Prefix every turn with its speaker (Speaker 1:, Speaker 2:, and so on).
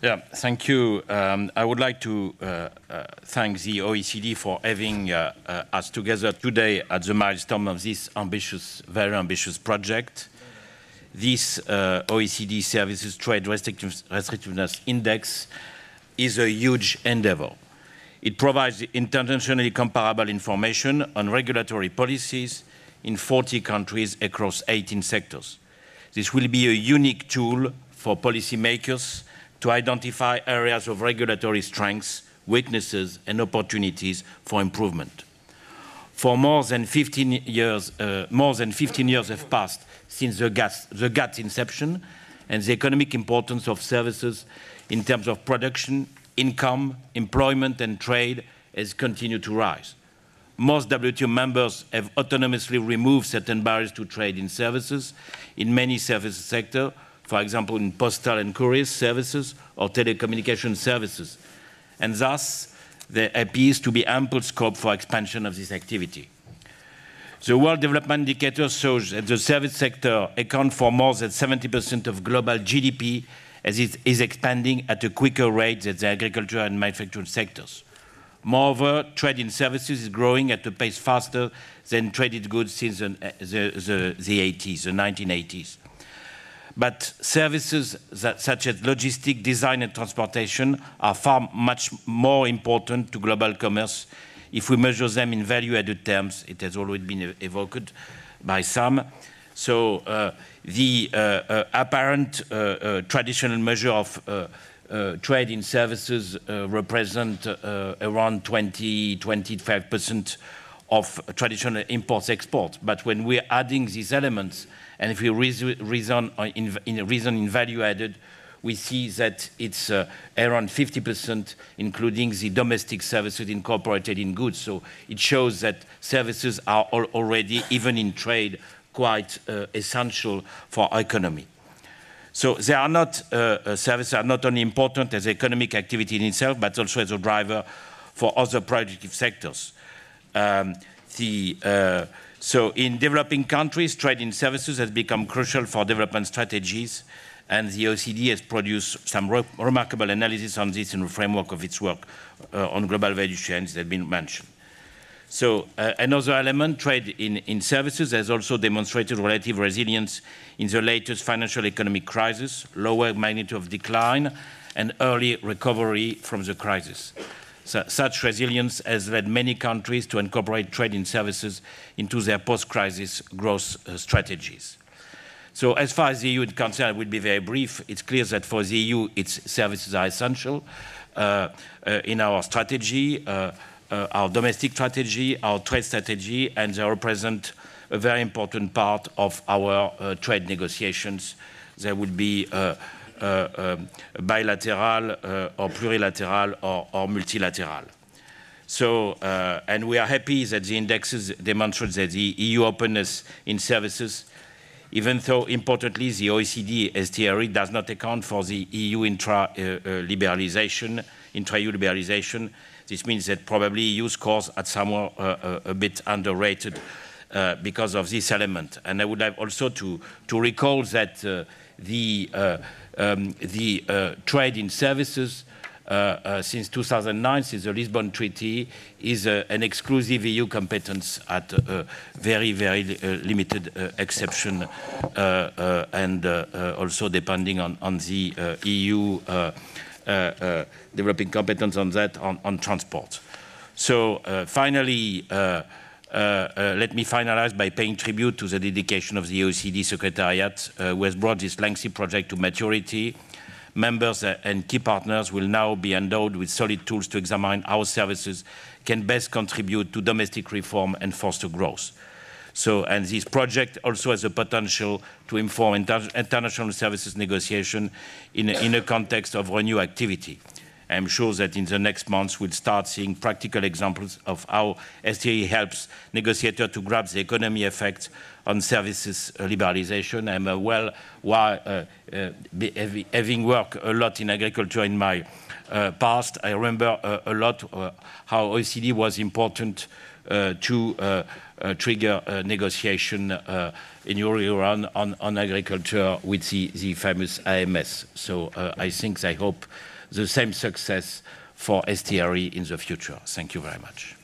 Speaker 1: Yeah, thank you. I would like to thank the OECD for having us together today at the milestone of this ambitious, very ambitious project. This OECD Services Trade Restrictiveness Index is a huge endeavor. It provides internationally comparable information on regulatory policies in 40 countries across 18 sectors. This will be a unique tool for policymakers to identify areas of regulatory strengths, weaknesses, and opportunities for improvement. For more than 15 years have passed since the GATT inception, and the economic importance of services in terms of production, income, employment, and trade has continued to rise. Most WTO members have autonomously removed certain barriers to trade in services in many service sectors, for example, in postal and courier services or telecommunication services, and thus there appears to be ample scope for expansion of this activity. The World Development Indicator shows that the service sector accounts for more than 70% of global GDP, as it is expanding at a quicker rate than the agriculture and manufacturing sectors. Moreover, trade in services is growing at a pace faster than traded goods since the 1980s. But services such as logistics, design, and transportation are much more important to global commerce if we measure them in value-added terms. It has already been evoked by some. So the apparent traditional measure of trade in services represent around 20–25% of traditional imports-exports. But when we're adding these elements, and if we reason in value-added, we see that it's around 50%, including the domestic services incorporated in goods. So it shows that services are already, even in trade, quite essential for our economy. So they are not, services are not only important as economic activity in itself, but also as a driver for other productive sectors. So in developing countries, trade in services has become crucial for development strategies, and the OECD has produced some remarkable analysis on this in the framework of its work on global value chains that have been mentioned. So another element, trade in services, has also demonstrated relative resilience in the latest financial economic crisis, lower magnitude of decline, and early recovery from the crisis. So, such resilience has led many countries to incorporate trade in services into their post-crisis growth strategies. So as far as the EU is concerned, I will be very brief. It's clear that for the EU, its services are essential in our strategy, our domestic strategy, our trade strategy, and they represent a very important part of our trade negotiations. There will be bilateral or plurilateral or multilateral. So, and we are happy that the indexes demonstrate that the EU openness in services, even though importantly the OECD STRI does not account for the EU intra-EU liberalization. This means that probably EU scores at somewhere a bit underrated because of this element. And I would like also to recall that the trade in services since 2009, since the Lisbon Treaty, is an exclusive EU competence at a very, very limited exception, and also depending on the EU developing competence on that, on transport. So finally, let me finalize by paying tribute to the dedication of the OECD Secretariat, who has brought this lengthy project to maturity. Members and key partners will now be endowed with solid tools to examine how services can best contribute to domestic reform and foster growth. So, and this project also has the potential to inform international services negotiation in a context of renewed activity. I'm sure that in the next months we'll start seeing practical examples of how STRI helps negotiators to grasp the economy effects on services liberalization. I'm having worked a lot in agriculture in my past, I remember a lot how OECD was important to trigger a negotiation in Iran on agriculture with the famous AMS. So I hope the same success for STRI in the future. Thank you very much.